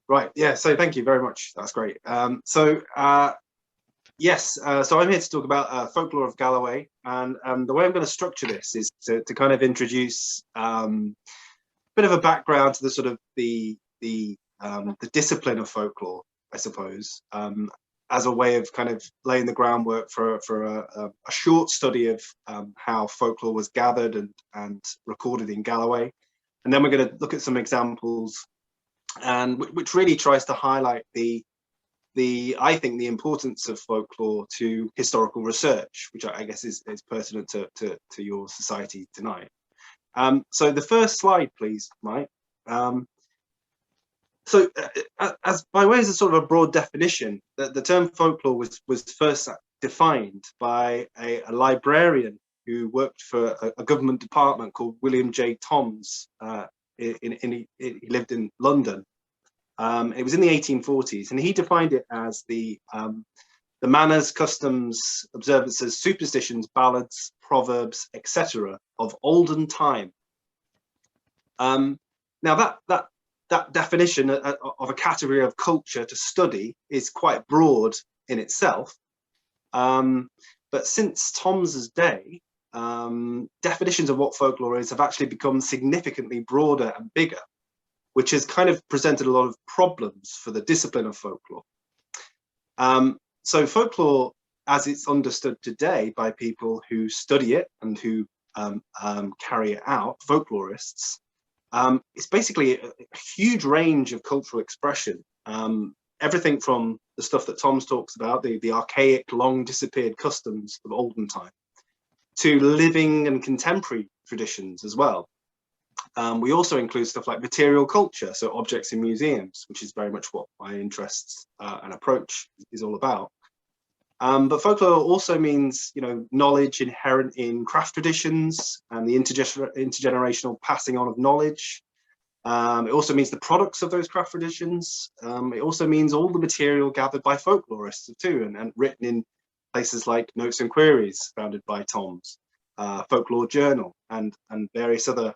Right. Yeah. So thank you very much. That's great. Yes. So I'm here to talk about Folklore of Galloway, and the way I'm going to structure this is to kind of introduce a bit of a background to the sort of the discipline of folklore, I suppose, as a way of kind of laying the groundwork for a short study of how folklore was gathered and recorded in Galloway, and then we're going to look at some examples, and which really tries to highlight I think the importance of folklore to historical research, which I guess is pertinent to your society tonight. So the first slide, please, Mike. As by way of a sort of a broad definition, the term folklore was first defined by a librarian who worked for a government department called William J. Toms. He lived in London. It was in the 1840s, and he defined it as the manners, customs, observances, superstitions, ballads, proverbs, etc. of olden time. Now that definition of a category of culture to study is quite broad in itself, but since Toms's day, definitions of what folklore is have actually become significantly broader and bigger, which has kind of presented a lot of problems for the discipline of folklore. So folklore, as it's understood today by people who study it and who carry it out, folklorists, it's basically a huge range of cultural expression. Everything from the stuff that Tom's talks about, the archaic, long disappeared customs of olden time, to living and contemporary traditions as well. We also include stuff like material culture, so objects in museums, which is very much what my interests and approach is all about. But folklore also means, knowledge inherent in craft traditions and the intergenerational passing on of knowledge. It also means the products of those craft traditions. It also means all the material gathered by folklorists too, and written in places like Notes and Queries, founded by Toms, Folklore Journal, and various other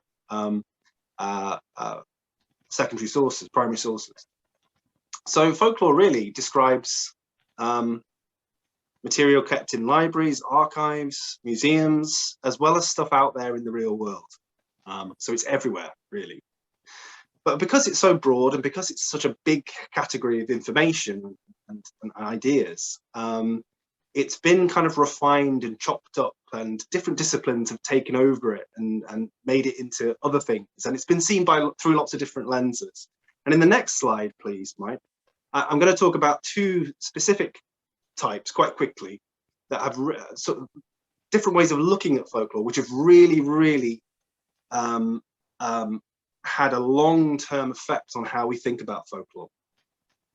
secondary sources, primary sources. So folklore really describes material kept in libraries, archives, museums, as well as stuff out there in the real world. So it's everywhere, really. But because it's so broad and because it's such a big category of information and ideas, it's been kind of refined and chopped up, and different disciplines have taken over it and made it into other things. And it's been seen through lots of different lenses. And in the next slide, please, Mike, I'm going to talk about two specific types quite quickly that have sort of different ways of looking at folklore, which have really had a long-term effect on how we think about folklore.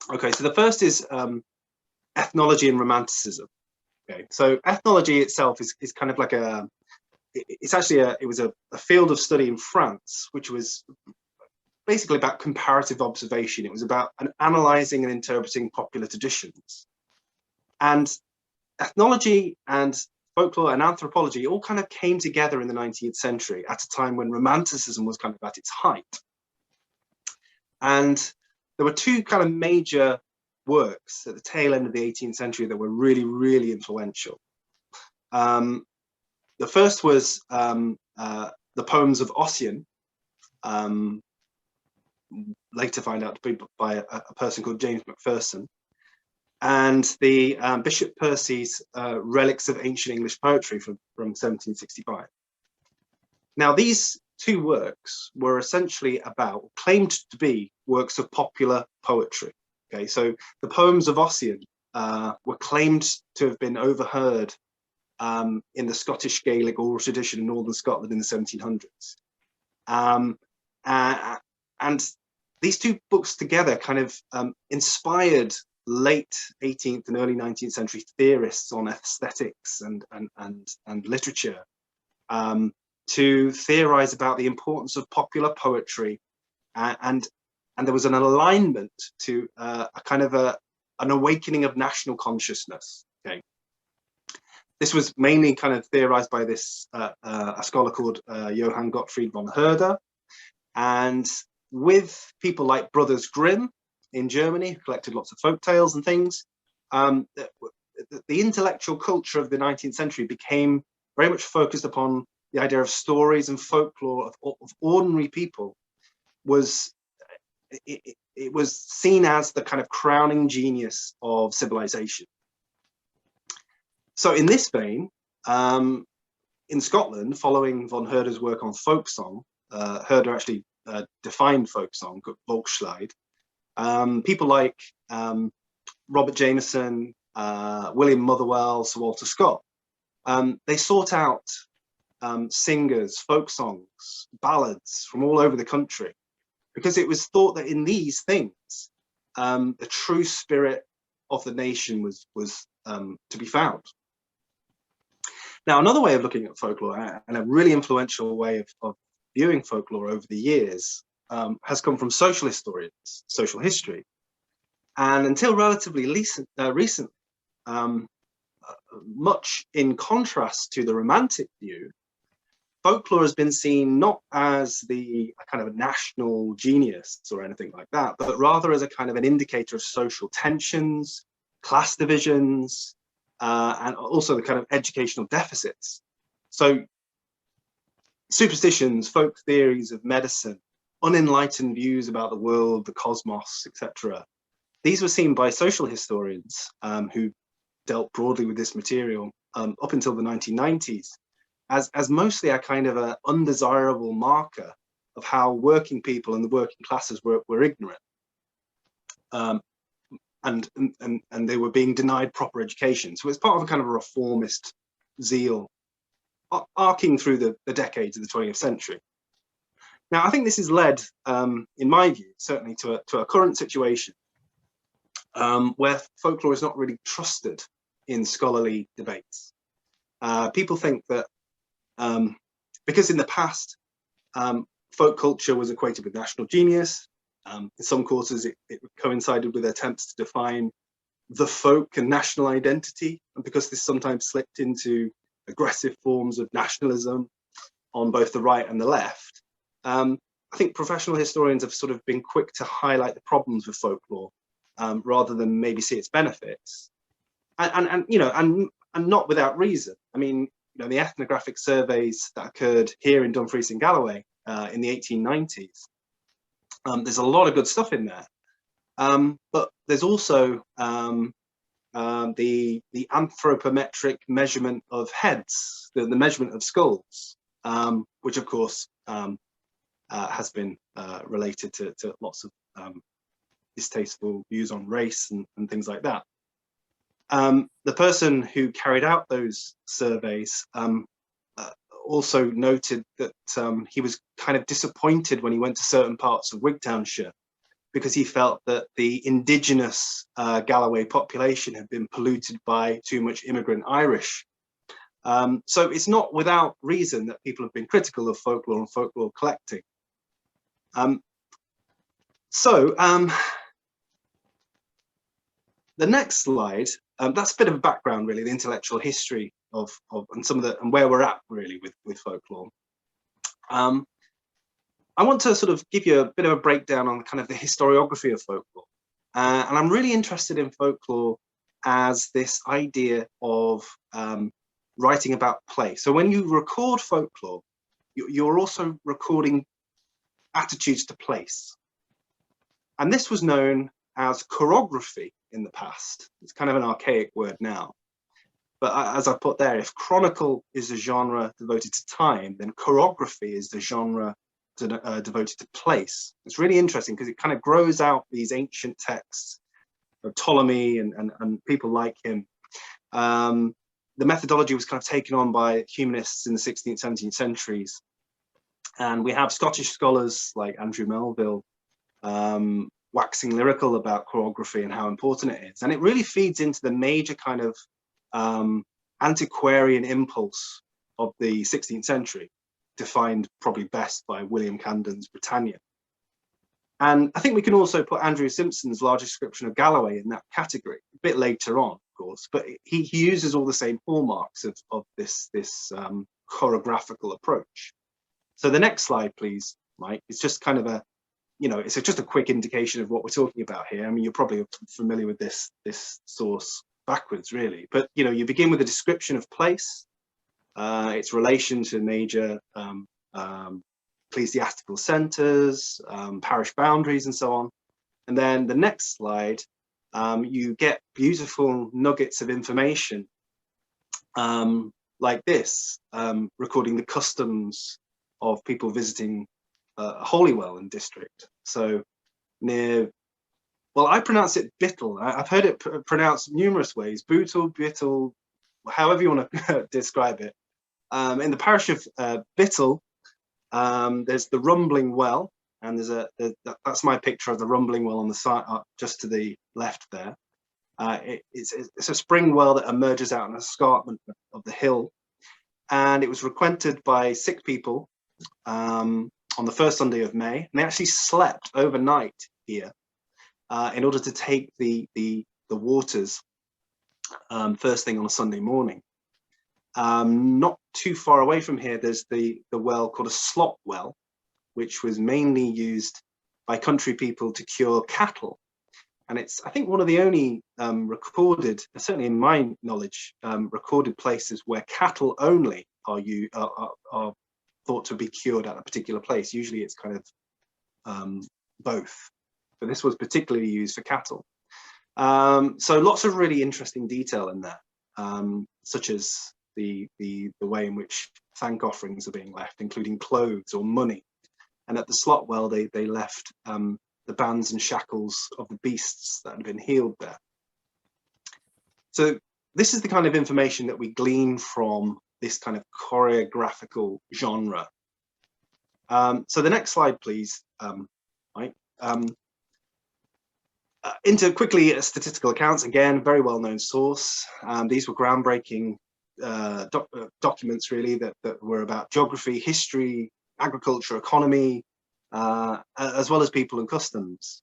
Okay, so the first is ethnology and romanticism. Okay, so ethnology itself is kind of like it was a field of study in France, which was basically about comparative observation. It was about analyzing and interpreting popular traditions. And ethnology and folklore and anthropology all kind of came together in the 19th century at a time when romanticism was kind of at its height. And there were two kind of major works at the tail end of the 18th century that were really influential. The first was the poems of Ossian, later found out to be by a person called James Macpherson, and the Bishop Percy's Relics of Ancient English Poetry from 1765. Now, these two works were essentially claimed to be works of popular poetry. Okay, so the poems of Ossian were claimed to have been overheard in the Scottish Gaelic oral tradition in northern Scotland in the 1700s. And these two books together kind of inspired late 18th and early 19th century theorists on aesthetics and literature to theorize about the importance of popular poetry, and there was an alignment to a kind of an awakening of national consciousness. Okay, this was mainly kind of theorized by this a scholar called Johann Gottfried von Herder, and with people like Brothers Grimm in Germany, who collected lots of folk tales and things. The intellectual culture of the 19th century became very much focused upon the idea of stories and folklore of ordinary people. It was seen as the kind of crowning genius of civilization. So in this vein, in Scotland, following von Herder's work on folk song, Herder actually defined folk song, Volkslied. People like Robert Jameson, William Motherwell, Sir Walter Scott, they sought out singers, folk songs, ballads from all over the country, because it was thought that in these things, the true spirit of the nation was to be found. Now, another way of looking at folklore, and a really influential way of viewing folklore over the years, has come from social historians, social history. And until relatively recently, much in contrast to the Romantic view, folklore has been seen not as the kind of a national genius or anything like that, but rather as a kind of an indicator of social tensions, class divisions, and also the kind of educational deficits. So superstitions, folk theories of medicine, unenlightened views about the world, the cosmos, etc. These were seen by social historians who dealt broadly with this material up until the 1990s as mostly a kind of an undesirable marker of how working people and the working classes were ignorant. And they were being denied proper education. So it's part of a kind of a reformist zeal arcing through the decades of the 20th century. Now, I think this has led, in my view, certainly to a current situation where folklore is not really trusted in scholarly debates. People think that because in the past, folk culture was equated with national genius. In some courses, it coincided with attempts to define the folk and national identity. And because this sometimes slipped into aggressive forms of nationalism on both the right and the left, I think professional historians have sort of been quick to highlight the problems with folklore rather than maybe see its benefits. And you know, and not without reason. I mean, you know, the ethnographic surveys that occurred here in Dumfries and Galloway in the 1890s, there's a lot of good stuff in there, but there's also the anthropometric measurement of heads, the measurement of skulls, which of course has been related to lots of distasteful views on race and things like that. The person who carried out those surveys also noted that he was kind of disappointed when he went to certain parts of Wigtownshire because he felt that the indigenous Galloway population had been polluted by too much immigrant Irish. So it's not without reason that people have been critical of folklore and folklore collecting. The next slide, that's a bit of a background, really, the intellectual history of and some of the and where we're at really with folklore. I want to sort of give you a bit of a breakdown on kind of the historiography of folklore, and I'm really interested in folklore as this idea of writing about place. So when you record folklore, you're also recording attitudes to place, and this was known as choreography in the past. It's kind of an archaic word now. But as I put there, if chronicle is a genre devoted to time, then choreography is the genre devoted to place. It's really interesting because it kind of grows out these ancient texts of Ptolemy and people like him. The methodology was kind of taken on by humanists in the 16th, 17th centuries. And we have Scottish scholars like Andrew Melville waxing lyrical about choreography and how important it is. And it really feeds into the major kind of antiquarian impulse of the 16th century, defined probably best by William Camden's Britannia. And I think we can also put Andrew Simpson's large description of Galloway in that category, a bit later on, of course, but he uses all the same hallmarks of this choreographical approach. So the next slide, please, Mike, it's just kind of you know, it's just a quick indication of what we're talking about here. I mean, you're probably familiar with this source backwards, really. But, you know, you begin with a description of place, its relation to major ecclesiastical centres, parish boundaries, and so on. And then the next slide, you get beautiful nuggets of information like this, recording the customs of people visiting Holywell and district. So near, well, I pronounce it Bittle. I've heard it pronounced numerous ways, Bootle, Bittle, however you want to describe it. In the parish of Bittle, there's the Rumbling Well, and that's my picture of the Rumbling Well on the side, just to the left there. It's a spring well that emerges out in an escarpment of the hill, and it was frequented by sick people on the first Sunday of May, and they actually slept overnight here in order to take the waters first thing on a Sunday morning. Not too far away from here, there's the well called a slop well, which was mainly used by country people to cure cattle. And it's, I think, one of the only recorded, certainly in my knowledge, recorded places where cattle only are thought to be cured at a particular place. Usually it's kind of both, but this was particularly used for cattle. So lots of really interesting detail in there, such as the way in which thank offerings are being left, including clothes or money. And at the slot well, they left the bands and shackles of the beasts that had been healed there. So this is the kind of information that we glean from this kind of choreographical genre. So the next slide, please, Mike. Into quickly Statistical Accounts, again, very well-known source. These were groundbreaking documents, really, that were about geography, history, agriculture, economy, as well as people and customs,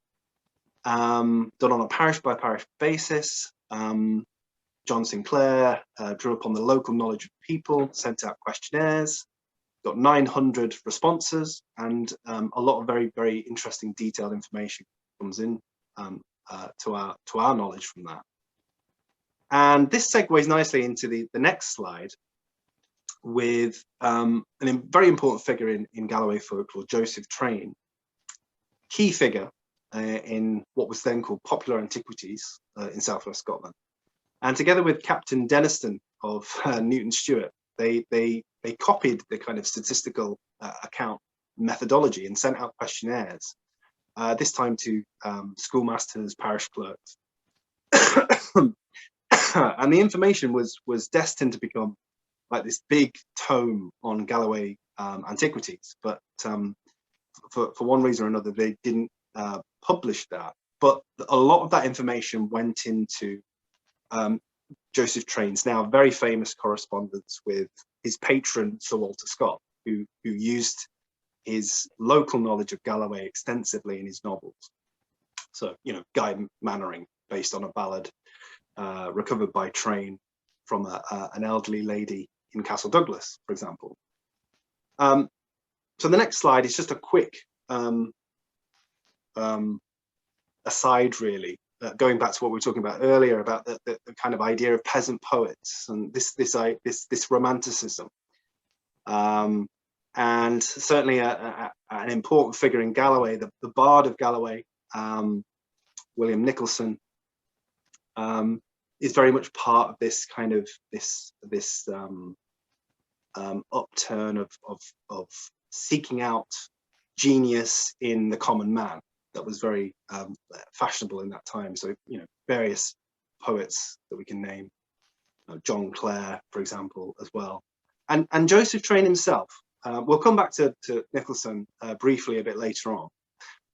done on a parish by parish basis. John Sinclair drew upon the local knowledge of people, sent out questionnaires, got 900 responses, and a lot of very, very interesting detailed information comes in to our knowledge from that. And this segues nicely into the next slide, with a very important figure in Galloway folklore, Joseph Train, key figure in what was then called Popular Antiquities in southwest Scotland. And together with Captain Denniston of Newton Stewart, they copied the kind of statistical account methodology and sent out questionnaires, this time to schoolmasters, parish clerks. And the information was destined to become like this big tome on Galloway antiquities, but for one reason or another, they didn't publish that. But a lot of that information went into Joseph Train's now very famous correspondence with his patron, Sir Walter Scott, who used his local knowledge of Galloway extensively in his novels. So, you know, Guy Mannering, based on a ballad recovered by Train from an elderly lady in Castle Douglas, for example. So the next slide is just a quick aside, really, going back to what we were talking about earlier about the kind of idea of peasant poets and this romanticism, and certainly an important figure in Galloway, the Bard of Galloway, William Nicholson, is very much part of this kind of this upturn of seeking out genius in the common man that was very fashionable in that time. So, you know, various poets that we can name, John Clare, for example, as well, and Joseph Train himself. We'll come back to Nicholson briefly a bit later on,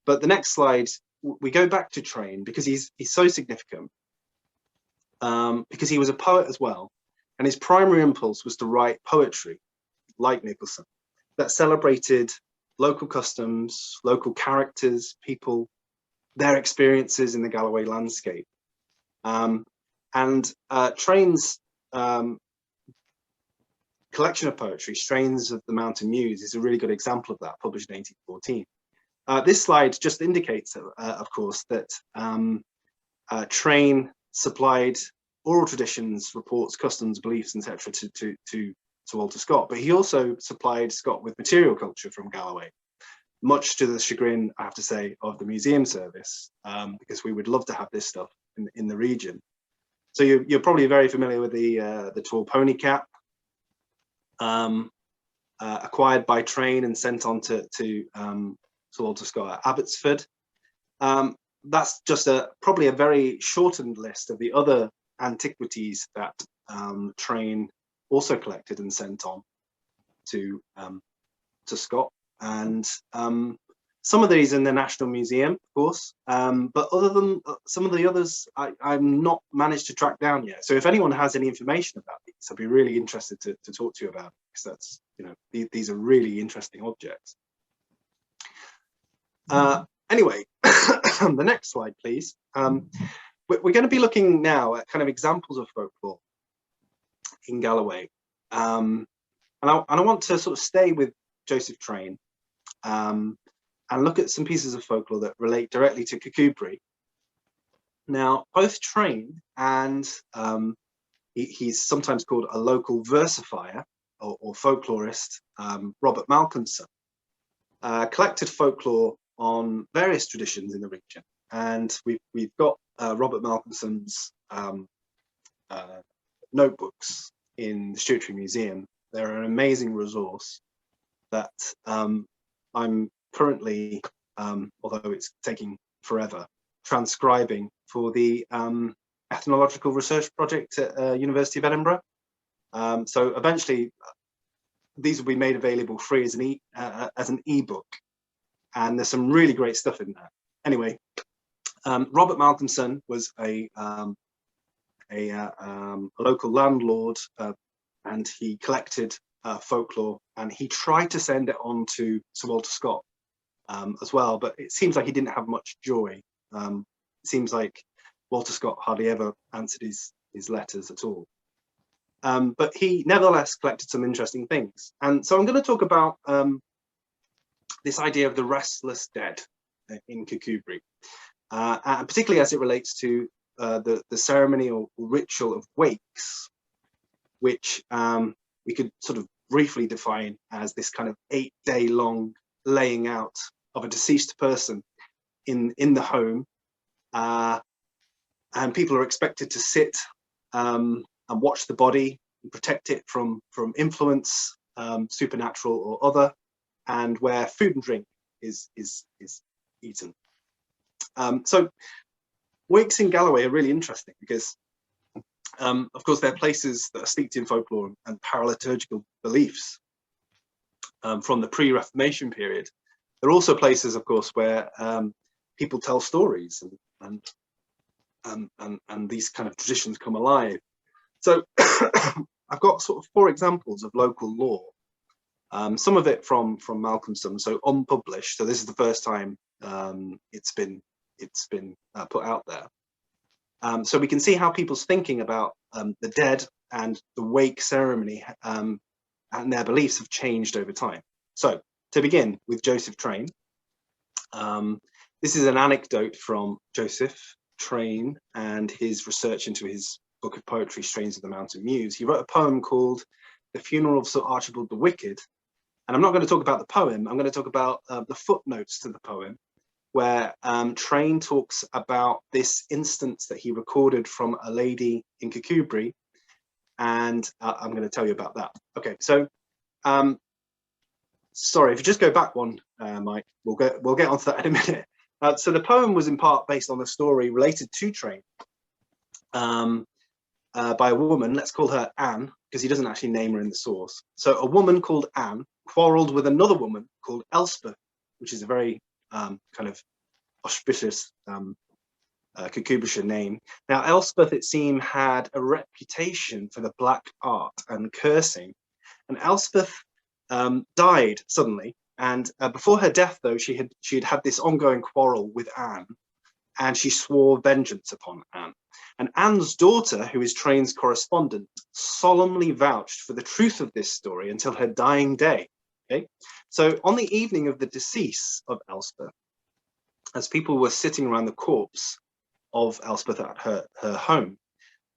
but the next slide, we go back to Train because he's so significant, because he was a poet as well, and his primary impulse was to write poetry, like Nicholson, that celebrated local customs, local characters, people, their experiences in the Galloway landscape. And Train's collection of poetry, Strains of the Mountain Muse, is a really good example of that, published in 1814. This slide just indicates, of course, that Train supplied oral traditions, reports, customs, beliefs, etc. to Walter Scott, but he also supplied Scott with material culture from Galloway, much to the chagrin, I have to say, of the museum service, because we would love to have this stuff in the region. So you're probably very familiar with the tall pony cap, acquired by Train and sent on to Walter Scott at Abbotsford. That's just probably a very shortened list of the other antiquities that Train also collected and sent on to Scott, and some of these in the National Museum, of course, but other than some of the others, I'm not managed to track down yet. So if anyone has any information about these, I'd be really interested to talk to you about it, because that's, you know, these are really interesting objects. Anyway, the next slide, please. We're going to be looking now at kind of examples of folklore in Galloway, and I want to sort of stay with Joseph Train, and look at some pieces of folklore that relate directly to Kirkcudbright. Now, both Train and he's sometimes called a local versifier or folklorist, Robert Malcolmson, collected folklore on various traditions in the region, and we've got Robert Malcolmson's notebooks in the Statuary Museum. They're an amazing resource that I'm currently, although it's taking forever, transcribing for the ethnological research project at University of Edinburgh. So eventually these will be made available free as an e-book, and there's some really great stuff in there. Anyway, Robert Malcolmson was a local landlord, and he collected folklore, and he tried to send it on to Sir Walter Scott as well, but it seems like he didn't have much joy. It seems like Walter Scott hardly ever answered his letters at all. But he nevertheless collected some interesting things. And so I'm going to talk about this idea of the restless dead in Kirkcudbright, and particularly as it relates to the ceremony or ritual of wakes, which we could sort of briefly define as this kind of 8-day-long laying out of a deceased person in the home, and people are expected to sit and watch the body and protect it from influence, supernatural or other, and where food and drink is eaten. So wakes in Galloway are really interesting because, of course, they're places that are steeped in folklore and paraliturgical beliefs from the pre-Reformation period. They're also places, of course, where people tell stories and these kind of traditions come alive. So I've got sort of 4 examples of local lore. Some of it from Malcolmson, so unpublished. So this is the first time it's been put out there. So we can see how people's thinking about the dead and the wake ceremony and their beliefs have changed over time. So to begin with Joseph Train, this is an anecdote from Joseph Train and his research into his book of poetry, Strains of the Mountain Muse. He wrote a poem called The Funeral of Sir Archibald the Wicked. And I'm not going to talk about the poem, I'm going to talk about the footnotes to the poem, where Train talks about this instance that he recorded from a lady in Kirkcudbright, and I'm going to tell you about that. Okay, so sorry, if you just go back one, Mike, we'll get onto that in a minute. So the poem was in part based on a story related to Train by a woman. Let's call her Anne, because he doesn't actually name her in the source. So a woman called Anne quarrelled with another woman called Elspeth, which is a very kind of auspicious Kirkcudbrightshire name. Now, Elspeth, it seemed, had a reputation for the black art and cursing, and Elspeth died suddenly. And before her death, though, she had this ongoing quarrel with Anne, and she swore vengeance upon Anne. And Anne's daughter, who is Train's correspondent, solemnly vouched for the truth of this story until her dying day. Okay, so on the evening of the decease of Elspeth, as people were sitting around the corpse of Elspeth at her home,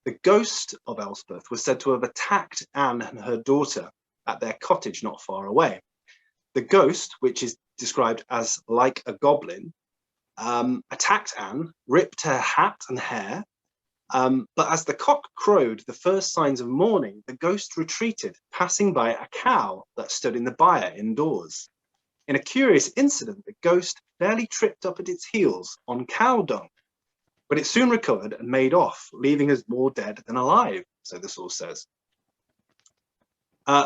the ghost of Elspeth was said to have attacked Anne and her daughter at their cottage not far away. The ghost, which is described as like a goblin, attacked Anne, ripped her hat and hair, but as the cock crowed the first signs of morning, the ghost retreated, passing by a cow that stood in the byre indoors. In a curious incident, the ghost fairly tripped up at its heels on cow dung, but it soon recovered and made off, leaving us more dead than alive, so the source says.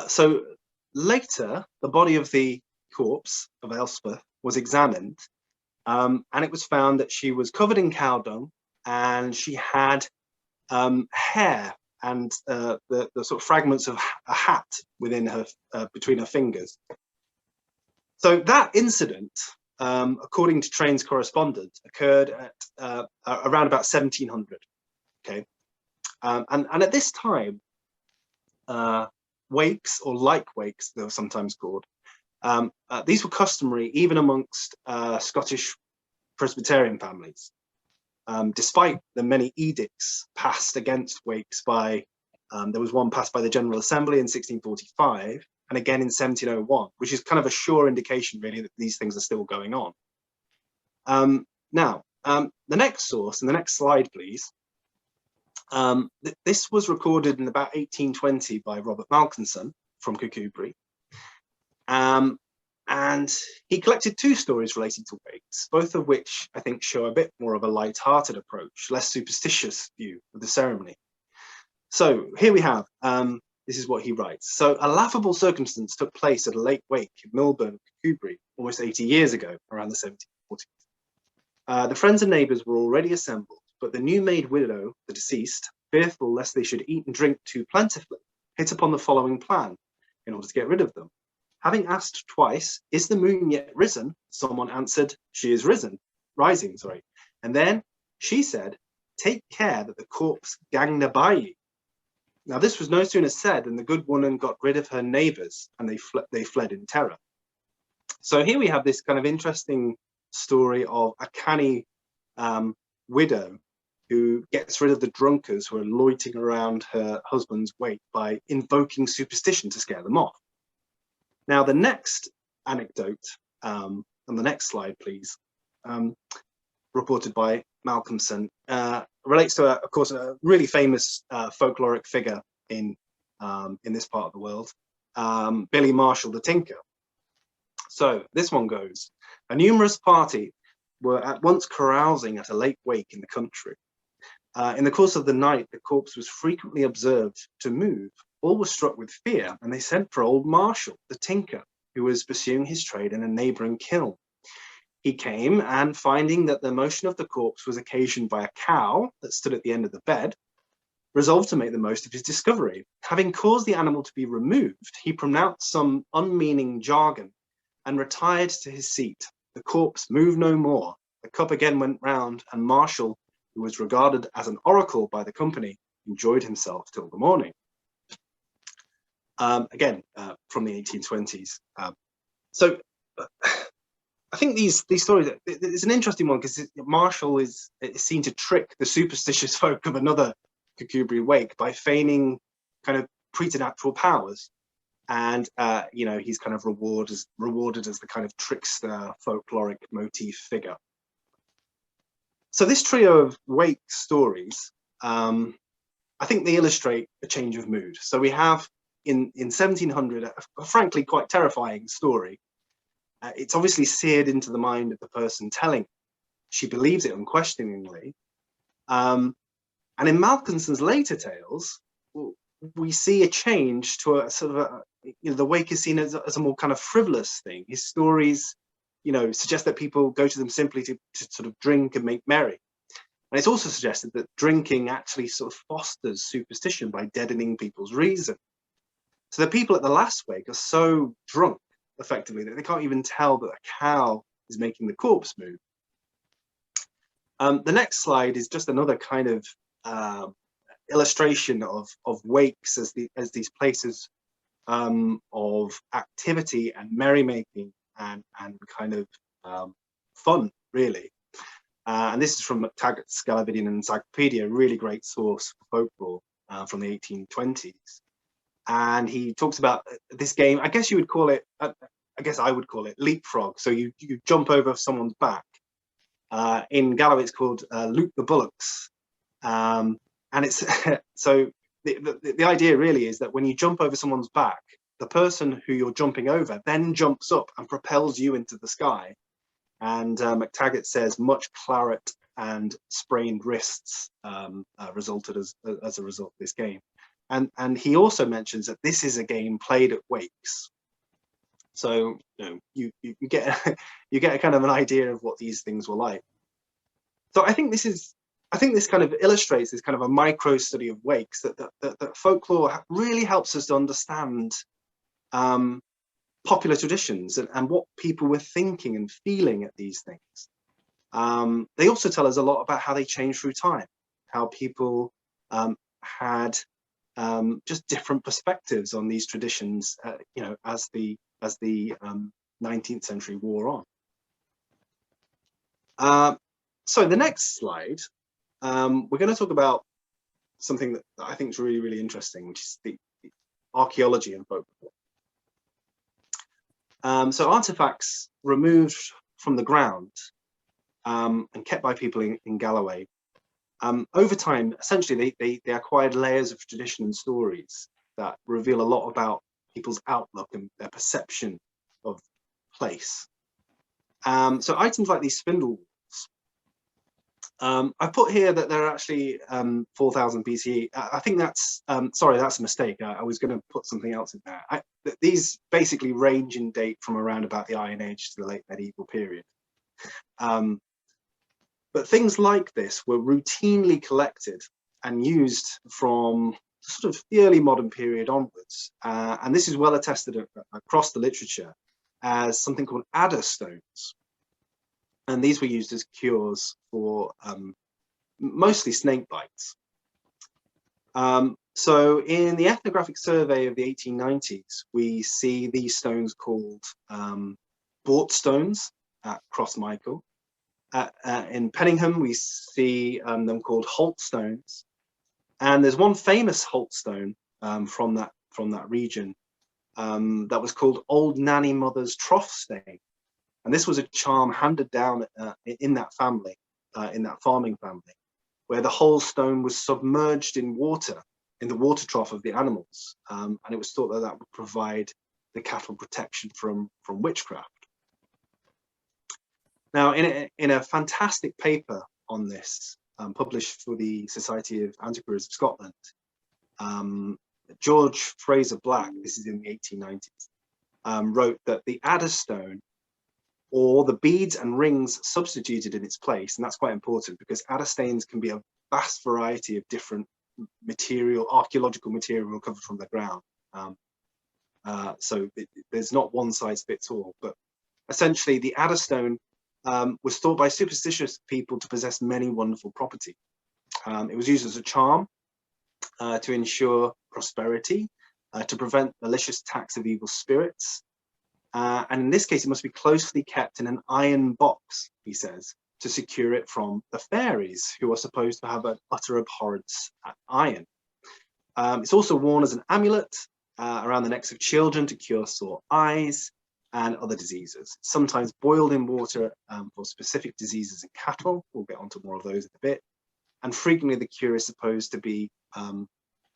So later, the body of the corpse of Elspeth was examined, and it was found that she was covered in cow dung, and she had hair and the sort of fragments of a hat within her, between her fingers. So that incident, according to Train's correspondent, occurred at around about 1700. Okay, and at this time, wakes, or like wakes, they were sometimes called, these were customary even amongst Scottish Presbyterian families, despite the many edicts passed against wakes by, there was one passed by the General Assembly in 1645, and again in 1701, which is kind of a sure indication really that these things are still going on. Now, the next source, and the next slide please, this was recorded in about 1820 by Robert Malkinson from Kirkcudbright, and he collected two stories related to wakes, both of which I think show a bit more of a light-hearted approach, less superstitious view of the ceremony. So here we have, this is what he writes. So a laughable circumstance took place at a late wake in Milburn, Kirkcudbright, almost 80 years ago, around the 1740s. The friends and neighbours were already assembled, but the new-made widow, the deceased, fearful lest they should eat and drink too plentifully, hit upon the following plan in order to get rid of them. Having asked twice, "Is the moon yet risen?" someone answered, "She is rising, sorry." And then she said, "Take care that the corpse gang na by ye." Now this was no sooner said than the good woman got rid of her neighbours, and they fled in terror. So here we have this kind of interesting story of a canny widow who gets rid of the drunkards who are loitering around her husband's wake by invoking superstition to scare them off. Now, the next anecdote, on the next slide, please, reported by Malcolmson, relates to, of course, a really famous folkloric figure in this part of the world, Billy Marshall the Tinker. So this one goes: a numerous party were at once carousing at a late wake in the country. In the course of the night, the corpse was frequently observed to move. All were struck with fear, and they sent for old Marshall, the tinker, who was pursuing his trade in a neighbouring kiln. He came, and finding that the motion of the corpse was occasioned by a cow that stood at the end of the bed, resolved to make the most of his discovery. Having caused the animal to be removed, he pronounced some unmeaning jargon and retired to his seat. The corpse moved no more. The cup again went round, and Marshall, who was regarded as an oracle by the company, enjoyed himself till the morning. Again, from the 1820s. So I think these stories, it's an interesting one because Marshall is seen to trick the superstitious folk of another Kirkcudbright wake by feigning kind of preternatural powers. And, you know, he's kind of rewarded as the kind of trickster folkloric motif figure. So this trio of wake stories, I think they illustrate a change of mood. So we have in 1700, a frankly quite terrifying story. It's obviously seared into the mind of the person telling it. She believes it unquestioningly. And in Malkinson's later tales, we see a change to a sort of the wake is seen as a more kind of frivolous thing. His stories, you know, suggest that people go to them simply to sort of drink and make merry. And it's also suggested that drinking actually sort of fosters superstition by deadening people's reason. So the people at the last wake are so drunk, effectively, that they can't even tell that a cow is making the corpse move. The next slide is just another kind of illustration of wakes as these places of activity and merrymaking and kind of fun, really. And this is from McTaggart's Scalavidian Encyclopedia, a really great source for folklore from the 1820s. And he talks about this game. I guess you would call it, I guess I would call it leapfrog. So you jump over someone's back. In Galloway, it's called Loop the Bullocks. And it's so the idea really is that when you jump over someone's back, the person who you're jumping over then jumps up and propels you into the sky. And McTaggart says much claret and sprained wrists resulted as a result of this game. And he also mentions that this is a game played at wakes. So you get you get a kind of an idea of what these things were like. So I think this kind of illustrates this kind of a micro study of wakes that folklore really helps us to understand popular traditions and what people were thinking and feeling at these things. They also tell us a lot about how they changed through time, how people had just different perspectives on these traditions, as the 19th century wore on. So the next slide, we're going to talk about something that I think is really, really interesting, which is the archaeology and folklore. So artifacts removed from the ground and kept by people in Galloway, over time, essentially, they acquired layers of tradition and stories that reveal a lot about people's outlook and their perception of place. So items like these spindle wheels, I put here that they're actually 4000 BCE. I think that's, sorry, that's a mistake. I was going to put something else in there. These basically range in date from around about the Iron Age to the late medieval period. But things like this were routinely collected and used from sort of the early modern period onwards. And this is well attested across the literature as something called adder stones. And these were used as cures for mostly snake bites. So in the ethnographic survey of the 1890s, we see these stones called Bort stones at Cross Michael. In Penningham, we see them called Holt stones. And there's one famous Holt stone from that region that was called Old Nanny Mother's Trough Stain. And this was a charm handed down in that family, in that farming family, where the whole stone was submerged in water, in the water trough of the animals. And it was thought that that would provide the cattle protection from witchcraft. Now, in a fantastic paper on this, published for the Society of Antiquaries of Scotland, George Fraser Black, this is in the 1890s, wrote that the adder stone, or the beads and rings substituted in its place, and that's quite important because adder stains can be a vast variety of different material, archaeological material recovered from the ground. So there's not one size fits all, but essentially the adder stone was thought by superstitious people to possess many wonderful properties. It was used as a charm to ensure prosperity, to prevent malicious attacks of evil spirits. And in this case, it must be closely kept in an iron box, he says, to secure it from the fairies, who are supposed to have an utter abhorrence at iron. It's also worn as an amulet around the necks of children to cure sore eyes and other diseases. Sometimes boiled in water for specific diseases in cattle. We'll get onto more of those in a bit. And frequently the cure is supposed to be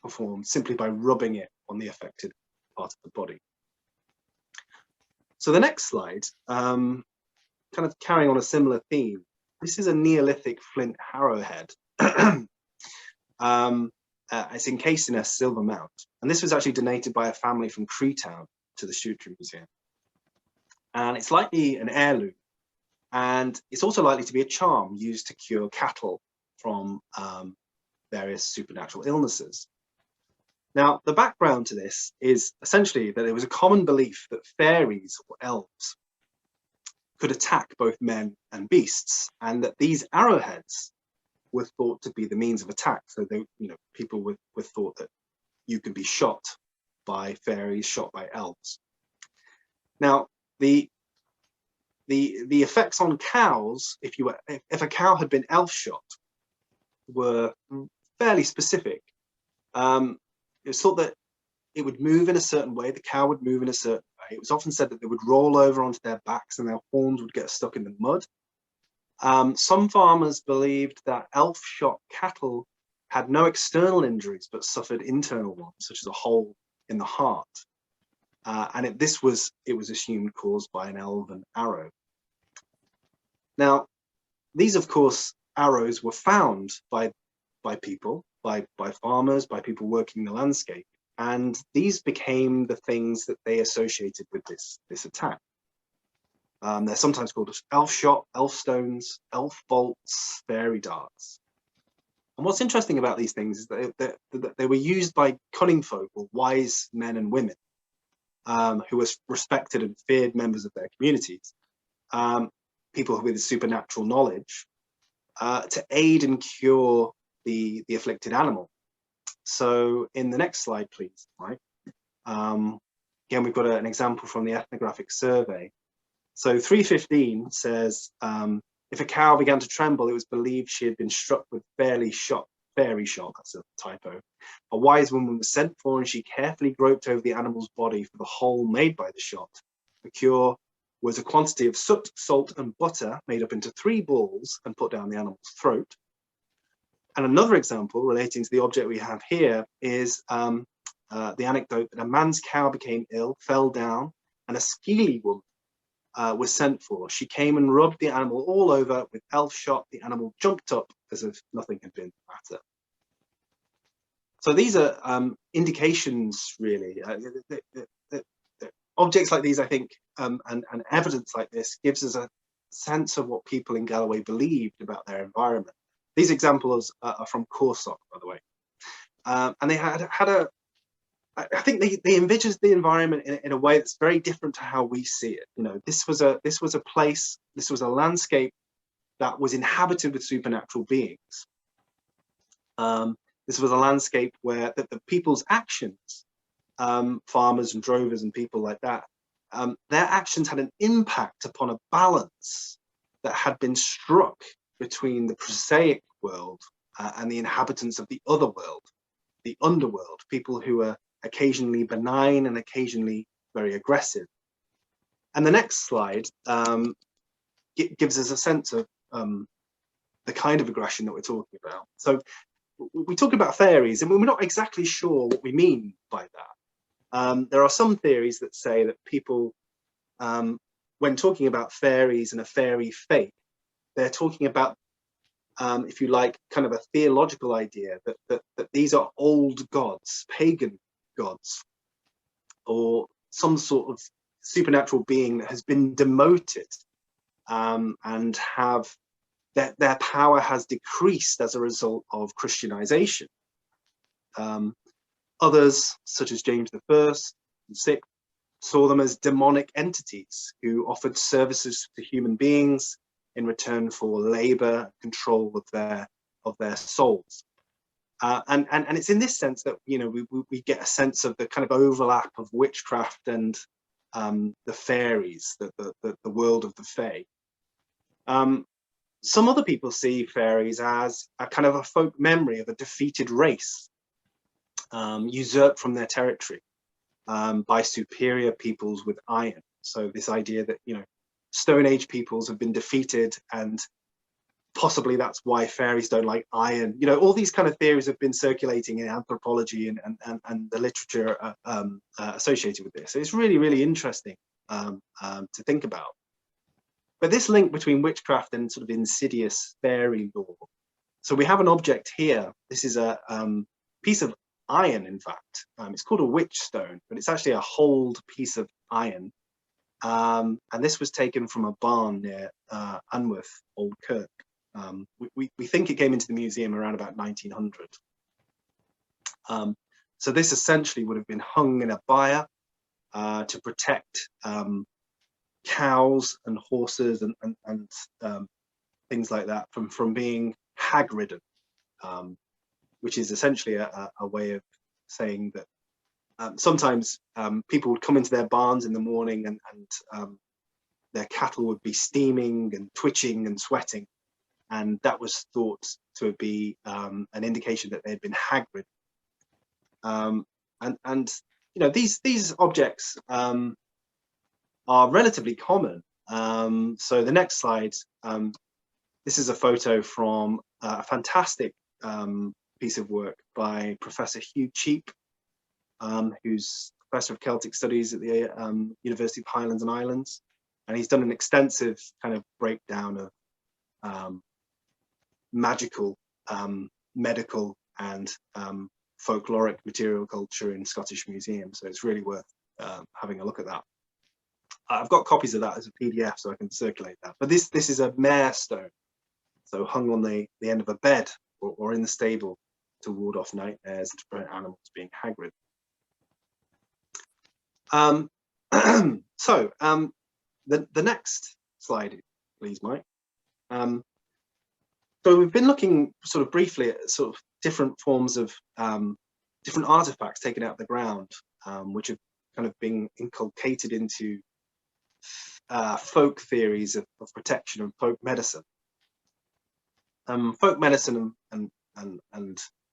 performed simply by rubbing it on the affected part of the body. So the next slide, kind of carrying on a similar theme. This is a Neolithic flint arrowhead. It's encased in a silver mount. And this was actually donated by a family from Creetown to the Shootry Museum. And it's likely an heirloom. And it's also likely to be a charm used to cure cattle from various supernatural illnesses. Now, the background to this is essentially that there was a common belief that fairies or elves could attack both men and beasts, and that these arrowheads were thought to be the means of attack. So they, people were thought that you could be shot by fairies, shot by elves. Now, the effects on cows, if a cow had been elf shot, were fairly specific. It's thought that it would move in a certain way, the cow would move in a certain way. It was often said that they would roll over onto their backs and their horns would get stuck in the mud. Some farmers believed that elf-shot cattle had no external injuries but suffered internal ones, such as a hole in the heart. And it was assumed caused by an elven arrow. Now, these, of course, arrows were found by people, by farmers, by people working the landscape. And these became the things that they associated with this attack. They're sometimes called elf shot, elf stones, elf bolts, fairy darts. And what's interesting about these things is that they were used by cunning folk, or wise men and women, who were respected and feared members of their communities, people with supernatural knowledge, to aid and cure the afflicted animal. So in the next slide, please, Mike. Again, we've got an example from the ethnographic survey. So 315 says, if a cow began to tremble, it was believed she had been struck with fairy shot, that's a typo. A wise woman was sent for and she carefully groped over the animal's body for the hole made by the shot. The cure was a quantity of soot, salt and butter made up into 3 balls and put down the animal's throat. And another example relating to the object we have here is the anecdote that a man's cow became ill, fell down, and a skeely woman was sent for. She came and rubbed the animal all over with elf shot. The animal jumped up as if nothing had been the matter. So these are indications, really. Objects like these, I think, and evidence like this gives us a sense of what people in Galloway believed about their environment. These examples are from Corsock, by the way. And they had I think they envisaged the environment in a way that's very different to how we see it. You know, this was a place, this was a landscape that was inhabited with supernatural beings. This was a landscape where the people's actions, farmers and drovers and people like that, their actions had an impact upon a balance that had been struck between the prosaic world and the inhabitants of the other world, the underworld, people who are occasionally benign and occasionally very aggressive. And the next slide gives us a sense of the kind of aggression that we're talking about. So we talk about fairies and we're not exactly sure what we mean by that. There are some theories that say that people, when talking about fairies and a fairy faith, they're talking about, if you like, kind of a theological idea that these are old gods, pagan gods, or some sort of supernatural being that has been demoted and have their power has decreased as a result of Christianization. Others, such as James I and VI, saw them as demonic entities who offered services to human beings in return for labor, control of their souls. And it's in this sense that, you know, we get a sense of the kind of overlap of witchcraft and the fairies, the world of the fae. Some other people see fairies as a kind of a folk memory of a defeated race, usurped from their territory by superior peoples with iron. So this idea that, you know, Stone Age peoples have been defeated and possibly that's why fairies don't like iron. You know, all these kind of theories have been circulating in anthropology and the literature associated with this. So it's really, really interesting to think about. But this link between witchcraft and sort of insidious fairy lore. So we have an object here. This is a piece of iron, in fact. It's called a witch stone, but it's actually a holed piece of iron. And this was taken from a barn near Anworth Old Kirk. We think it came into the museum around about 1900. So this essentially would have been hung in a byre to protect cows and horses and things like that from being hag-ridden, which is essentially a way of saying that sometimes people would come into their barns in the morning, and their cattle would be steaming and twitching and sweating, and that was thought to be an indication that they had been hag-ridden. And you know, these objects are relatively common. So the next slide, this is a photo from a fantastic piece of work by Professor Hugh Cheap, who's Professor of Celtic Studies at the University of Highlands and Islands. And he's done an extensive kind of breakdown of magical, medical, and folkloric material culture in Scottish museums. So it's really worth having a look at that. I've got copies of that as a PDF, so I can circulate that. But this is a mare stone, so hung on the end of a bed or in the stable to ward off nightmares and to prevent animals being hag-ridden. So the next slide, please, Mike. So we've been looking sort of briefly at sort of different forms of different artifacts taken out of the ground, which have kind of been inculcated into folk theories of protection and folk medicine. Folk medicine and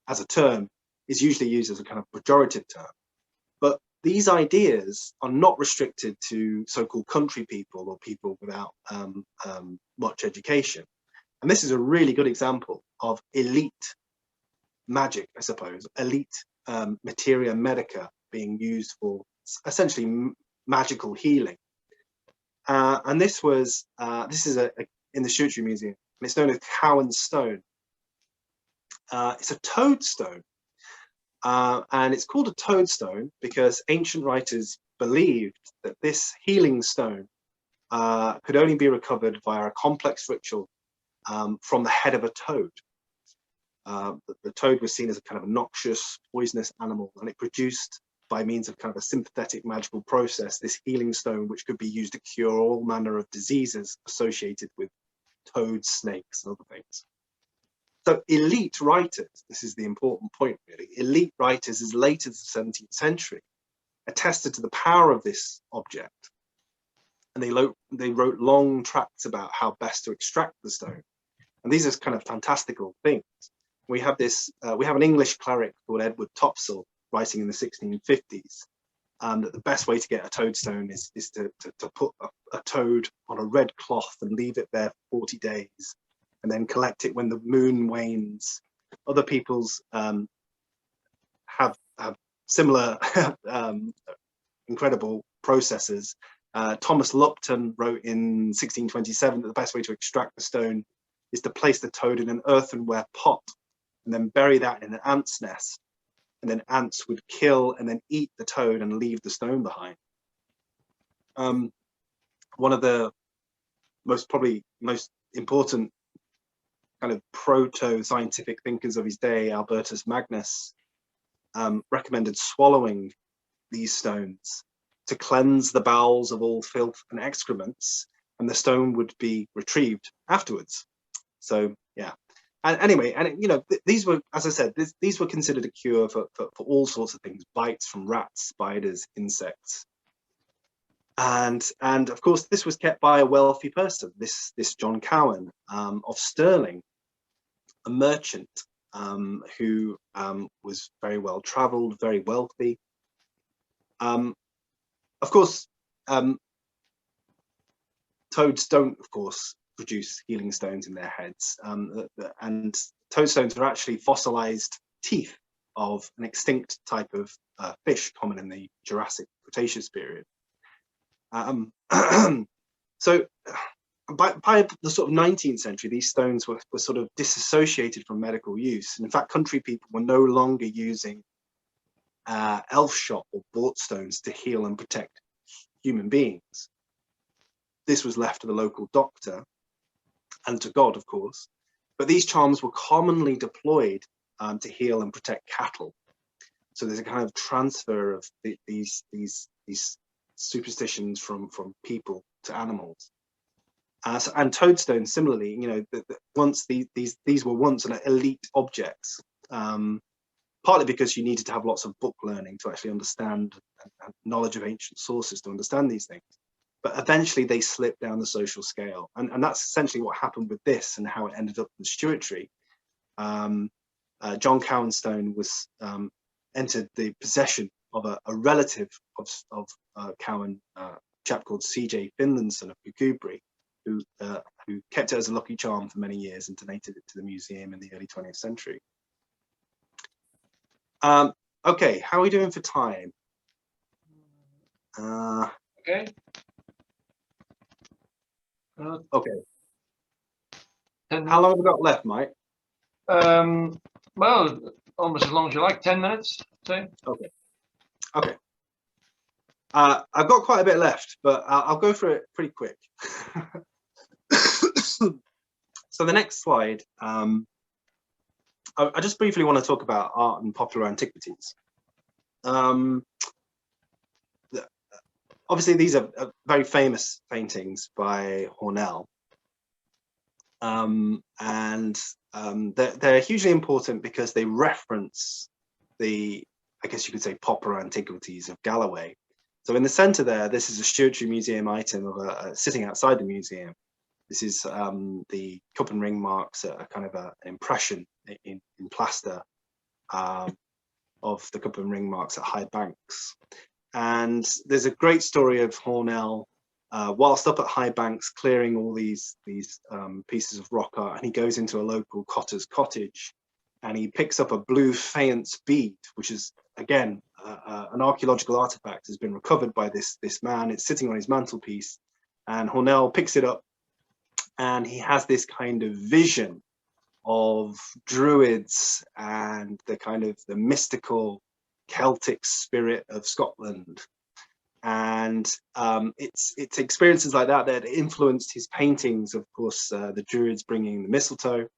as a term is usually used as a kind of pejorative term, but these ideas are not restricted to so-called country people or people without much education. And this is a really good example of elite magic, I suppose, elite materia medica being used for essentially magical healing. And this is in the Shootry Museum, and it's known as Cowan's Stone. It's a toadstone, and it's called a toadstone because ancient writers believed that this healing stone could only be recovered via a complex ritual from the head of a toad. The toad was seen as a kind of noxious, poisonous animal, and it produced, by means of kind of a sympathetic magical process, this healing stone, which could be used to cure all manner of diseases associated with toads, snakes, and other things. So elite writers, this is the important point really, elite writers as late as the 17th century attested to the power of this object. And they wrote long tracts about how best to extract the stone. And these are kind of fantastical things. We have an English cleric called Edward Topsell writing in the 1650s that the best way to get a toadstone is to put a toad on a red cloth and leave it there for 40 days and then collect it when the moon wanes. Other people's have similar incredible processes. Thomas Lupton wrote in 1627 that the best way to extract the stone is to place the toad in an earthenware pot and then bury that in an ant's nest. And then ants would kill and then eat the toad and leave the stone behind. One of the most important kind of proto-scientific thinkers of his day, Albertus Magnus, recommended swallowing these stones to cleanse the bowels of all filth and excrements, and the stone would be retrieved afterwards. So yeah. And anyway, and you know, these were, as I said, these were considered a cure for all sorts of things, bites from rats, spiders, insects. And of course, this was kept by a wealthy person, this John Cowan of Stirling, a merchant who was very well traveled, very wealthy. Of course, toads don't, of course, produce healing stones in their heads, and toadstones are actually fossilized teeth of an extinct type of fish common in the Jurassic Cretaceous period. So by the sort of 19th century, these stones were sort of disassociated from medical use. And in fact, country people were no longer using elf shot or bought stones to heal and protect human beings. This was left to the local doctor and to God, of course, but these charms were commonly deployed to heal and protect cattle. So there's a kind of transfer of these superstitions from people to animals. And toadstones, similarly, you know, once these were once elite objects, partly because you needed to have lots of book learning to actually understand, and knowledge of ancient sources to understand these things. But eventually they slipped down the social scale. And that's essentially what happened with this and how it ended up with Stewartry. John Cowanstone was entered the possession of a relative of Cowan, a chap called C.J. Finlayson of Bugubri, who kept it as a lucky charm for many years and donated it to the museum in the early 20th century. Okay, how are we doing for time? Okay. Okay. How long have we got left, Mike? Well, almost as long as you like, 10 minutes, say. Okay. Okay. I've got quite a bit left, but I'll go through it pretty quick. So the next slide, I just briefly want to talk about art and popular antiquities. Obviously, these are very famous paintings by Hornell. They're hugely important because they reference the, I guess you could say, popular antiquities of Galloway. So in the center there, this is a Stewartry Museum item of sitting outside the museum. This is the cup and ring marks, a kind of an impression in plaster of the cup and ring marks at High Banks. And there's a great story of Hornell whilst up at High Banks clearing all these pieces of rock art, and he goes into a local cotter's cottage and he picks up a blue faience bead, which is, again, an archaeological artifact, has been recovered by this man. It's sitting on his mantelpiece, and Hornell picks it up and he has this kind of vision of druids and the kind of the mystical Celtic spirit of Scotland. And it's experiences like that that influenced his paintings. Of course, the druids bringing the mistletoe,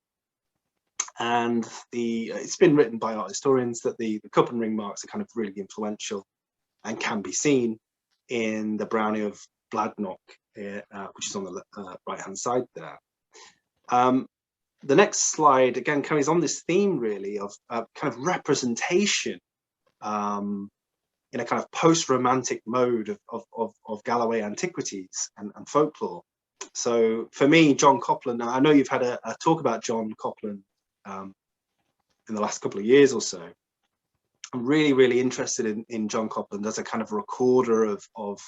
and it's been written by art historians that the cup and ring marks are kind of really influential and can be seen in the Brownie of Bladnoch, which is on the right hand side there. The next slide again carries on this theme really of kind of representation in a kind of post-romantic mode of Galloway antiquities and folklore. So for me, John Copland, I know you've had a talk about John Copland in the last couple of years or so. I'm really, really interested in John Copland as a kind of recorder of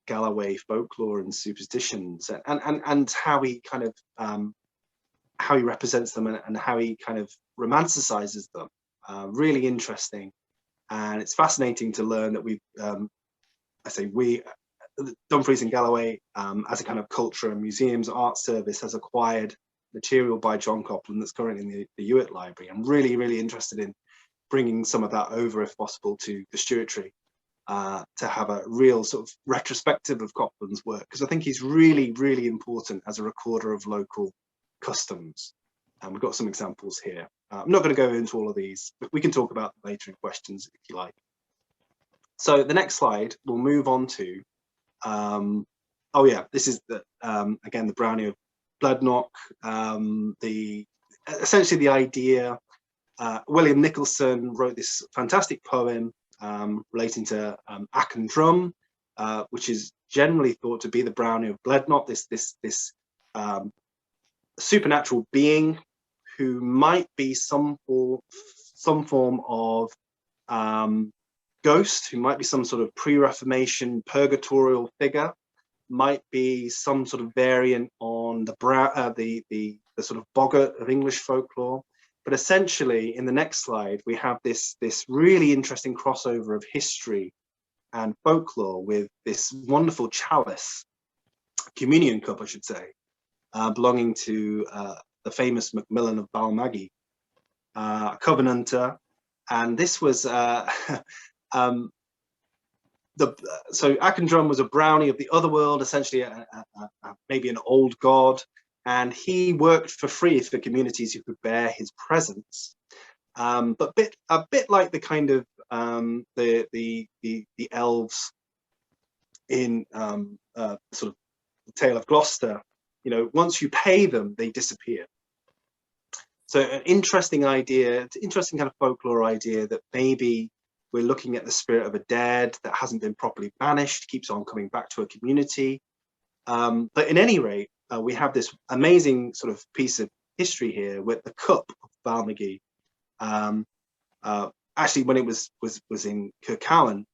Galloway folklore and superstitions, and how he kind of how he represents them and how he kind of romanticizes them. Really interesting, and it's fascinating to learn that Dumfries and Galloway, as a kind of culture and museums art service, has acquired material by John Copland that's currently in the Hewitt Library. I'm really, really interested in bringing some of that over, if possible, to the Stewartry, to have a real sort of retrospective of Copland's work, because I think he's really, really important as a recorder of local customs. And we've got some examples here. I'm not going to go into all of these, but we can talk about them later in questions if you like. So the next slide, we'll move on to, oh yeah, this is again the Brownie of Bladnoch. Essentially the idea, William Nicholson wrote this fantastic poem relating to Achan Drum, which is generally thought to be the Brownie of Bladnoch, this supernatural being who might be some form of ghost, who might be some sort of pre-Reformation purgatorial figure, might be some sort of variant on the sort of boggart of English folklore. But essentially, in the next slide, we have this really interesting crossover of history and folklore with this wonderful chalice, communion cup, I should say, belonging to the famous Macmillan of Balmaggy, a Covenanter. And this was so Achan Drum was a brownie of the other world, essentially maybe an old god, and he worked for free for communities who could bear his presence. But a bit like the kind of the elves in sort of the Tale of Gloucester, you know, once you pay them, they disappear. So an interesting idea, interesting kind of folklore idea that maybe we're looking at the spirit of a dead that hasn't been properly banished, keeps on coming back to a community. But in any rate, we have this amazing sort of piece of history here with the cup of Balmaghie. Actually, when it was in Kirkcowan,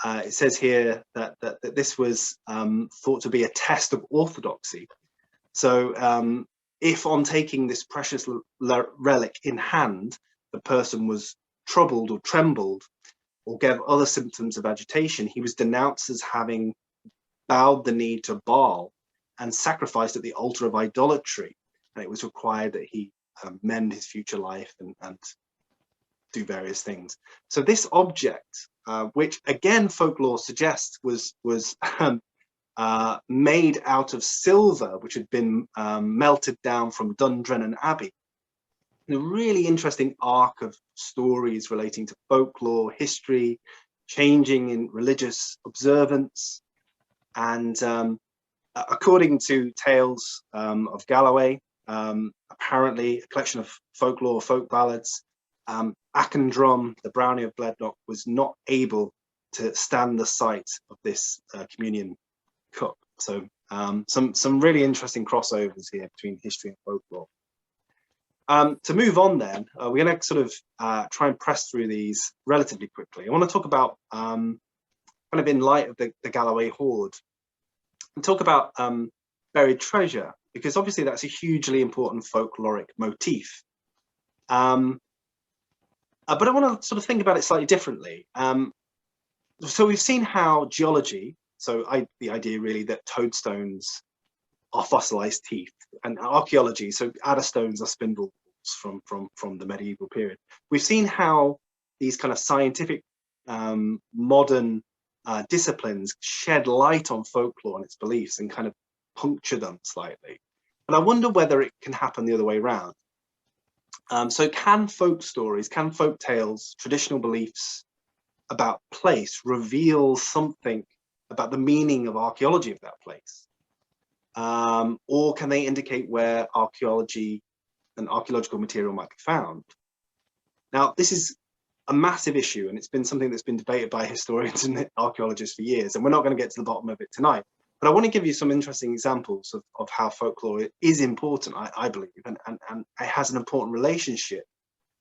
it says here that this was thought to be a test of orthodoxy. So if on taking this precious relic in hand, the person was troubled or trembled or gave other symptoms of agitation, he was denounced as having bowed the knee to Baal and sacrificed at the altar of idolatry. And it was required that he mend his future life and do various things. So this object, which again folklore suggests was made out of silver, which had been melted down from Dundrennan Abbey. A really interesting arc of stories relating to folklore, history, changing in religious observance. And according to Tales of Galloway, apparently a collection of folklore, folk ballads, Achndrum, the Brownie of Blednoch, was not able to stand the sight of this communion cup. So some really interesting crossovers here between history and folklore. To move on then, we're going to sort of try and press through these relatively quickly. I want to talk about, kind of in light of the Galloway hoard, and talk about buried treasure, because obviously that's a hugely important folkloric motif. But I want to sort of think about it slightly differently. So we've seen how geology, the idea really that toadstones are fossilized teeth, and archaeology, so adderstones are spindles from the medieval period. We've seen how these kind of scientific modern disciplines shed light on folklore and its beliefs and kind of puncture them slightly. But I wonder whether it can happen the other way around. So can folk stories, can folk tales, traditional beliefs about place reveal something about the meaning of archaeology of that place? Or can they indicate where archaeology and archaeological material might be found? Now, this is a massive issue, and it's been something that's been debated by historians and archaeologists for years, and we're not going to get to the bottom of it tonight. But I want to give you some interesting examples of how folklore is important, I believe, and it has an important relationship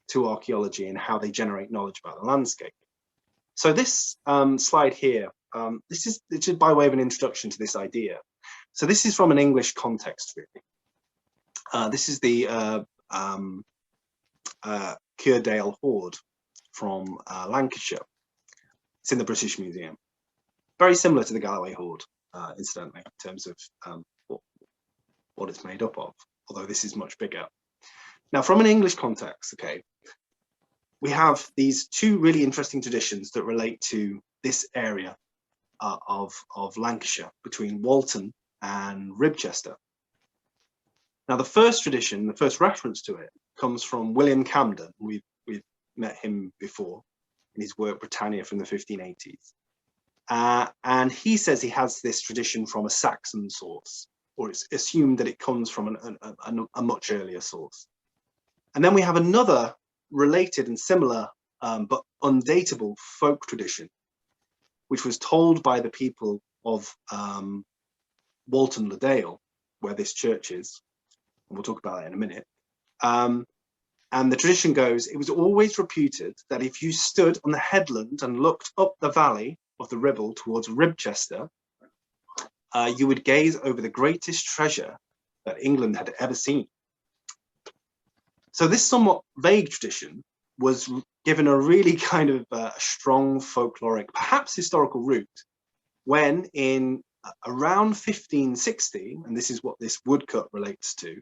to archaeology and how they generate knowledge about the landscape. So this slide here, this is by way of an introduction to this idea. So this is from an English context, really. This is the Curedale hoard from Lancashire. It's in the British Museum. Very similar to the Galloway hoard, incidentally, in terms of what it's made up of, although this is much bigger. Now, from an English context, okay, we have these two really interesting traditions that relate to this area of Lancashire between Walton and Ribchester. Now, the first tradition, the first reference to it, comes from William Camden. We've met him before in his work Britannia from the 1580s. And he says he has this tradition from a Saxon source, or it's assumed that it comes from a much earlier source. And then we have another related and similar but undateable folk tradition, which was told by the people of Walton le Dale, where this church is, and we'll talk about that in a minute. And the tradition goes, it was always reputed that if you stood on the headland and looked up the valley of the Ribble towards Ribchester, you would gaze over the greatest treasure that England had ever seen. So this somewhat vague tradition was given a really kind of strong folkloric, perhaps historical root, when in around 1560, and this is what this woodcut relates to,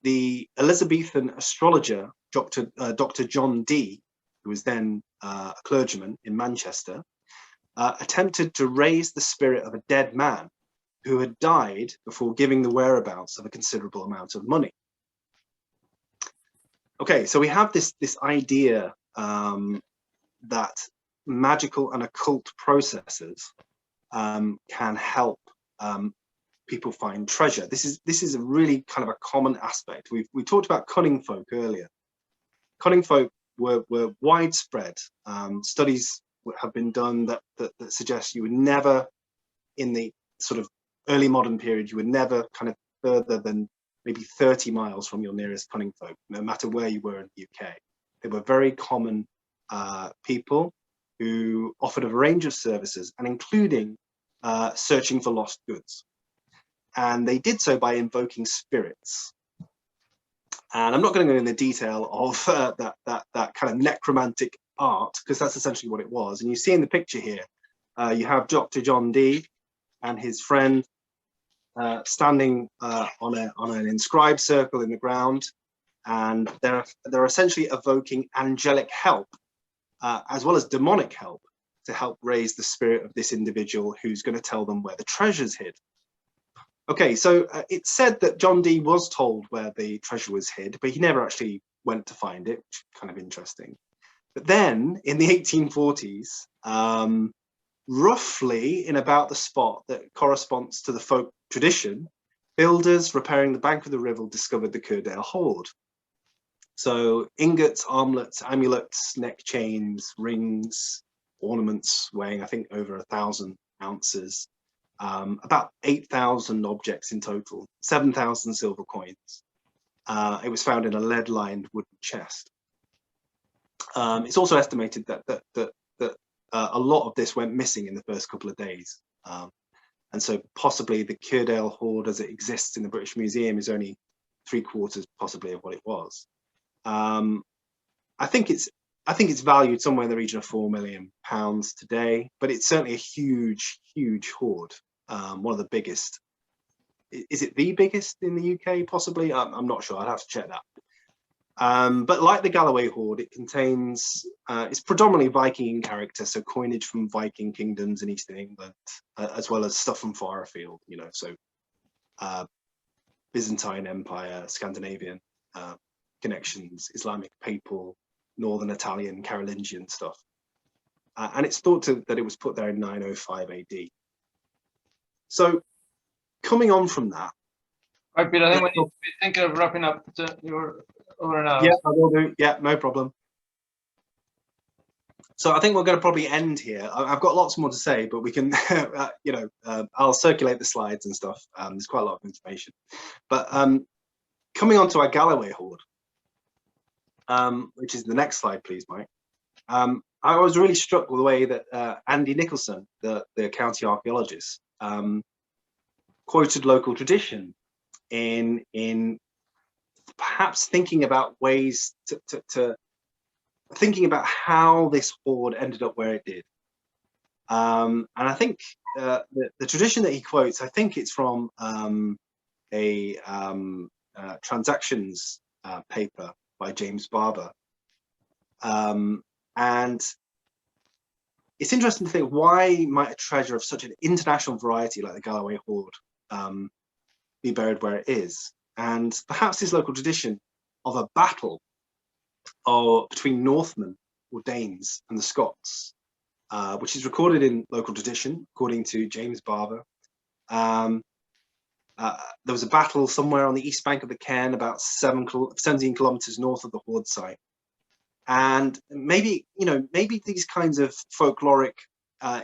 the Elizabethan astrologer, Dr. John Dee, who was then a clergyman in Manchester, attempted to raise the spirit of a dead man who had died before giving the whereabouts of a considerable amount of money. Okay, so we have this idea that magical and occult processes can help people find treasure. This is a really kind of a common aspect. We talked about cunning folk earlier. Cunning folk were widespread. Studies have been done that suggest you would never, in the sort of early modern period, you were never kind of further than maybe 30 miles from your nearest cunning folk, no matter where you were in the UK. They were very common people who offered a range of services, and including searching for lost goods. And they did so by invoking spirits. And I'm not going to go into the detail of that kind of necromantic art, because that's essentially what it was. And you see in the picture here, you have Dr. John Dee and his friend standing on an inscribed circle in the ground, and they're essentially evoking angelic help as well as demonic help to help raise the spirit of this individual who's going to tell them where the treasure's hid. Okay, so it's said that John Dee was told where the treasure was hid, but he never actually went to find it, which is kind of interesting. But then in the 1840s, roughly in about the spot that corresponds to the folk tradition, builders repairing the bank of the river discovered the Curedale hoard. So ingots, armlets, amulets, neck chains, rings, ornaments weighing, I think, over 1,000 ounces, about 8,000 objects in total, 7,000 silver coins. It was found in a lead-lined wooden chest. It's also estimated that a lot of this went missing in the first couple of days. And so possibly the Curedale hoard as it exists in the British Museum is only 3/4 possibly of what it was. I think it's valued somewhere in the region of £4 million today, but it's certainly a huge hoard. One of the biggest. Is it the biggest in the UK? Possibly. I'm not sure. I'd have to check that. But like the Galloway hoard, it contains, it's predominantly Viking in character, so coinage from Viking kingdoms in Eastern England, as well as stuff from far afield, you know, so Byzantine Empire, Scandinavian connections, Islamic, Papal, Northern Italian, Carolingian stuff. And it's thought that it was put there in 905 AD. So coming on from that. Right, Peter, I think we need to be thinking of wrapping up. You're over an hour. Yeah, I will do. Yeah, no problem. So I think we're going to probably end here. I've got lots more to say, but we can, you know, I'll circulate the slides and stuff. There's quite a lot of information. But coming on to our Galloway hoard, which is the next slide, please, Mike. I was really struck with the way that Andy Nicholson, the county archaeologist, quoted local tradition in perhaps thinking about ways to thinking about how this hoard ended up where it did. And I think the tradition that he quotes, I think it's from a transactions paper by James Barber. And it's interesting to think, why might a treasure of such an international variety like the Galloway hoard be buried where it is? And perhaps this local tradition of a battle between Northmen or Danes and the Scots, which is recorded in local tradition, according to James Barber. There was a battle somewhere on the east bank of the Cairn, about 17 kilometers north of the hoard site. And maybe, you know, maybe these kinds of folkloric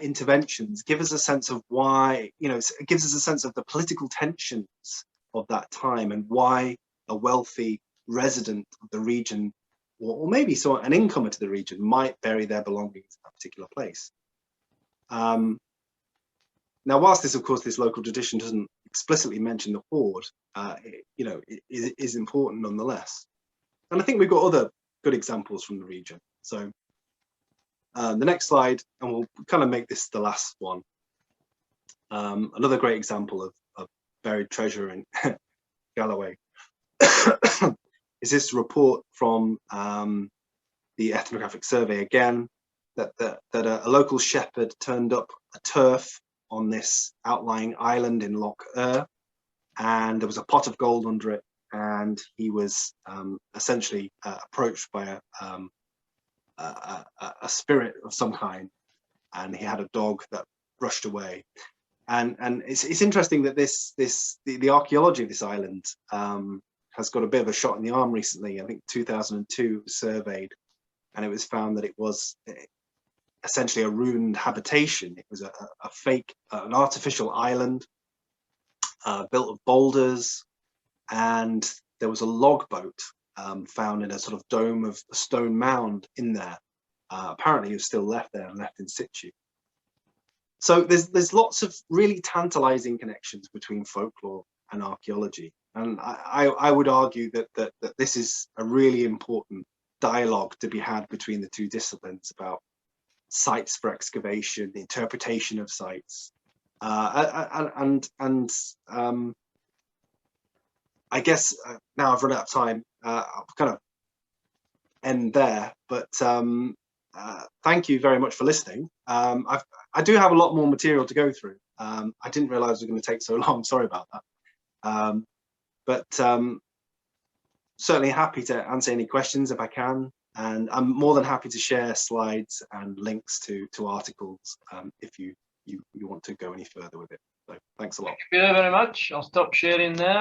interventions give us a sense of why, you know, it gives us a sense of the political tensions of that time and why a wealthy resident of the region, or maybe an incomer to the region, might bury their belongings in that particular place. Now, whilst this, of course, this local tradition doesn't explicitly mention the hoard, you know, it is important nonetheless. And I think we've got other good examples from the region. So the next slide, and we'll kind of make this the last one. Another great example of buried treasure in Galloway is this report from the ethnographic survey again, that a local shepherd turned up a turf on this outlying island in Loch Ur, and there was a pot of gold under it, and he was essentially approached by a spirit of some kind, and he had a dog that rushed away. And it's interesting that the archaeology of this island has got a bit of a shot in the arm recently. I think 2002 was surveyed, and it was found that it was essentially a ruined habitation. It was a fake, an artificial island built of boulders, and there was a log boat found in a sort of dome of a stone mound in there. Apparently it was still left there and left in situ. So there's lots of really tantalizing connections between folklore and archaeology. And I would argue that this is a really important dialogue to be had between the two disciplines about sites for excavation, the interpretation of sites, and I guess now I've run out of time. I'll kind of end there, but thank you very much for listening. I do have a lot more material to go through. I didn't realize it was going to take so long. Sorry about that. But certainly happy to answer any questions if I can. And I'm more than happy to share slides and links to articles if you want to go any further with it. So thanks a lot. Thank you very much. I'll stop sharing there.